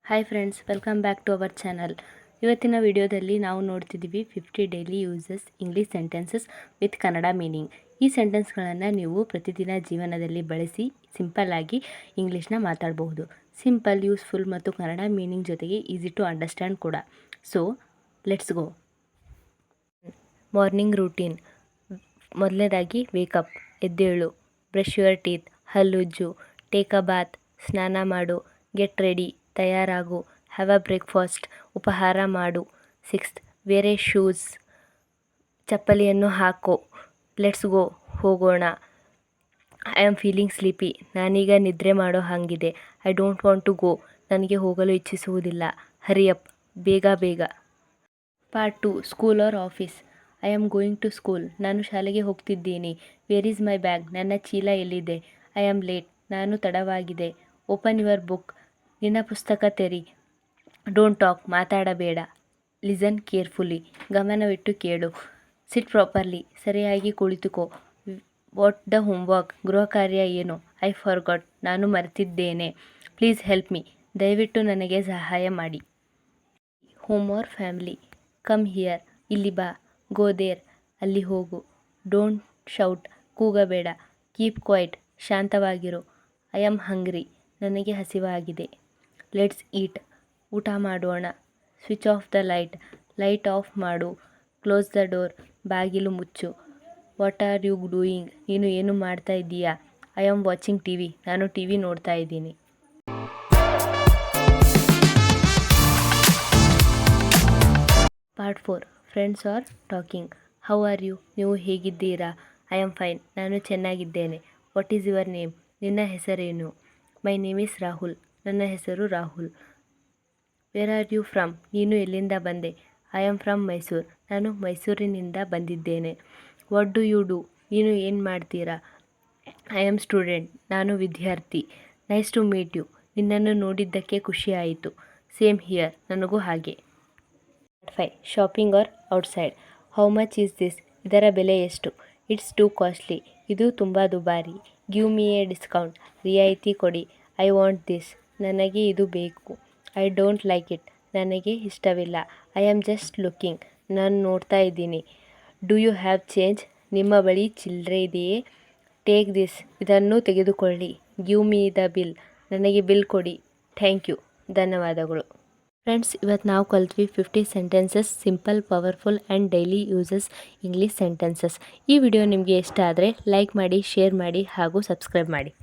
Hi friends, welcome back to our channel. ಇವತ್ತಿನ ವಿಡಿಯೋದಲ್ಲಿ ನಾವು ನೋಡ್ತಿದ್ದೀವಿ 50 daily uses English sentences with Kannada meaning. ಈ ಸೆಂಟೆನ್ಸ್ಗಳನ್ನು ನೀವು ಪ್ರತಿದಿನ ಜೀವನದಲ್ಲಿ ಬಳಸಿ ಸಿಂಪಲ್ಲಾಗಿ ಇಂಗ್ಲೀಷ್ನ ಮಾತಾಡಬಹುದು. ಸಿಂಪಲ್, ಯೂಸ್ಫುಲ್ ಮತ್ತು ಕನ್ನಡ ಮೀನಿಂಗ್ ಜೊತೆಗೆ ಈಸಿ ಟು ಅಂಡರ್ಸ್ಟ್ಯಾಂಡ್ ಕೂಡ. So let's go. Morning routine. ಮೊದಲನೇದಾಗಿ ವೇಕಪ್, ಎದ್ದೇಳು. ಬ್ರಷ್ ಯುವರ್ ಟೀತ್, ಹಲ್ಲುಜ್ಜು. ಟೇಕ್ ಅ ಬಾತ್, ಸ್ನಾನ ಮಾಡು. ಗೆಟ್ ರೆಡಿ, ತಯಾರಾಗು. ಹ್ಯಾವ್ ಅ ಬ್ರೇಕ್ಫಾಸ್ಟ್, ಉಪಹಾರ ಮಾಡು. 6th, ವೇರ್ ಎ ಶೂಸ್, ಚಪ್ಪಲಿಯನ್ನು ಹಾಕೋ. ಲೆಟ್ಸ್ ಗೋ, ಹೋಗೋಣ. ಐ ಆಮ್ ಫೀಲಿಂಗ್ ಸ್ಲೀಪಿ, ನಾನೀಗ ನಿದ್ರೆ ಮಾಡೋ ಹಾಗಿದೆ. I don't want to go, ನನಗೆ ಹೋಗಲು ಇಚ್ಛಿಸುವುದಿಲ್ಲ. ಹರಿ ಅಪ್, ಬೇಗ ಬೇಗ. Part 2, school or office. I am going to school, ನಾನು ಶಾಲೆಗೆ ಹೋಗ್ತಿದ್ದೀನಿ. ವೇರ್ ಈಸ್ ಮೈ ಬ್ಯಾಗ್, ನನ್ನ ಚೀಲ ಎಲ್ಲಿದೆ. ಐ ಆಮ್ ಲೇಟ್, ನಾನು ತಡವಾಗಿದೆ. ಓಪನ್ ಯುವರ್ ಬುಕ್, ನಿನ್ನ ಪುಸ್ತಕ ತೆರಿ. ಡೋಂಟ್ ಟಾಕ್, ಮಾತಾಡಬೇಡ. ಲಿಸನ್ ಕೇರ್ಫುಲಿ, ಗಮನವಿಟ್ಟು ಕೇಳು. ಸಿಟ್ ಪ್ರಾಪರ್ಲಿ, ಸರಿಯಾಗಿ ಕುಳಿತುಕೋ. ವಾಟ್ ದ ಹೋಮ್ವರ್ಕ್, ಗೃಹ ಕಾರ್ಯ ಏನು. ಐ ಫಾರ್ಗಾಟ್, ನಾನು ಮರೆತಿದ್ದೇನೆ. ಪ್ಲೀಸ್ ಹೆಲ್ಪ್ ಮೀ, ದಯವಿಟ್ಟು ನನಗೆ ಸಹಾಯ ಮಾಡಿ. Home are family. Come here, ಇಲ್ಲಿ ಬಾ. ಗೋ ದೇರ್, ಅಲ್ಲಿ ಹೋಗು. ಡೋಂಟ್ ಶೌಟ್, ಕೂಗಬೇಡ. ಕೀಪ್ ಕ್ವೈಟ್, ಶಾಂತವಾಗಿರು. ಐ ಆಮ್ ಹಂಗ್ರಿ, ನನಗೆ ಹಸಿವಾಗಿದೆ. ಲೆಟ್ಸ್ ಈಟ್, ಊಟ ಮಾಡೋಣ. Switch off the light, light off ಮಾಡು. ಕ್ಲೋಸ್ ದ ಡೋರ್, ಬಾಗಿಲು ಮುಚ್ಚು. ವಾಟ್ ಆರ್ ಯು ಡೂಯಿಂಗ್, ನೀನು ಏನು ಮಾಡ್ತಾ ಇದ್ದೀಯಾ. ಐ ಆಮ್ ವಾಚಿಂಗ್ ಟಿವಿ, ನಾನು ಟಿವಿ ನೋಡ್ತಾ ಇದ್ದೀನಿ. Part 4, friends are talking. How are you, ನೀವು ಹೇಗಿದ್ದೀರಾ. ಐ ಆಮ್ ಫೈನ್, ನಾನು ಚೆನ್ನಾಗಿದ್ದೇನೆ. ವಾಟ್ ಈಸ್ ಯುವರ್ ನೇಮ್, ನಿನ್ನ ಹೆಸರೇನು. ಮೈ ನೇಮ್ ಈಸ್ ರಾಹುಲ್, ನನ್ನ ಹೆಸರು Rahul. Where are you from, ನೀನು ಎಲ್ಲಿಂದ ಬಂದೆ. ಐ ಆಮ್ ಫ್ರಮ್ ಮೈಸೂರ್, ನಾನು ಮೈಸೂರಿನಿಂದ ಬಂದಿದ್ದೇನೆ. ವಾಟ್ ಡು ಯು ಡೂ, ನೀನು ಏನು ಮಾಡ್ತೀರಾ. ಐ ಆಮ್ ಸ್ಟೂಡೆಂಟ್, ನಾನು ವಿದ್ಯಾರ್ಥಿ. ನೈಸ್ ಟು ಮೀಟ್ ಯು, ನಿನ್ನನ್ನು ನೋಡಿದ್ದಕ್ಕೆ ಖುಷಿ ಆಯಿತು. ಸೇಮ್ ಹಿಯರ್, ನನಗೂ ಹಾಗೆ. 5, shopping or outside. How much is this, ಇದರ ಬೆಲೆ ಎಷ್ಟು. ಇಟ್ಸ್ ಟೂ ಕಾಸ್ಟ್ಲಿ, ಇದು ತುಂಬ ದುಬಾರಿ. ಗಿವ್ ಮೀ ಎ ಡಿಸ್ಕೌಂಟ್, ರಿಯಾಯಿತಿ ಕೊಡಿ. ಐ ವಾಂಟ್ ದಿಸ್, ನನಗೆ ಇದು ಬೇಕು. ಐ ಡೋಂಟ್ ಲೈಕ್ ಇಟ್, ನನಗೆ ಇಷ್ಟವಿಲ್ಲ. ಐ ಆಮ್ ಜಸ್ಟ್ ಲುಕಿಂಗ್, ನಾನು ನೋಡ್ತಾ ಇದ್ದೀನಿ. ಡು ಯು ಹ್ಯಾವ್ ಚೇಂಜ್, ನಿಮ್ಮ ಬಳಿ ಚಿಲ್ಲರೆ ಇದೆಯೇ. ಟೇಕ್ ದಿಸ್, ಇದನ್ನು ತೆಗೆದುಕೊಳ್ಳಿ. ಗಿವ್ ಮೀ ದ ಬಿಲ್, ನನಗೆ ಬಿಲ್ ಕೊಡಿ. ಥ್ಯಾಂಕ್ ಯು, ಧನ್ಯವಾದಗಳು. ಫ್ರೆಂಡ್ಸ್, ಇವತ್ತು ನಾವು ಕಲ್ತ್ವಿ 50 sentences, simple, powerful and daily uses English sentences. ಈ ವಿಡಿಯೋ ನಿಮಗೆ ಇಷ್ಟ ಆದರೆ ಲೈಕ್ ಮಾಡಿ, ಶೇರ್ ಮಾಡಿ ಹಾಗೂ ಸಬ್ಸ್ಕ್ರೈಬ್ ಮಾಡಿ.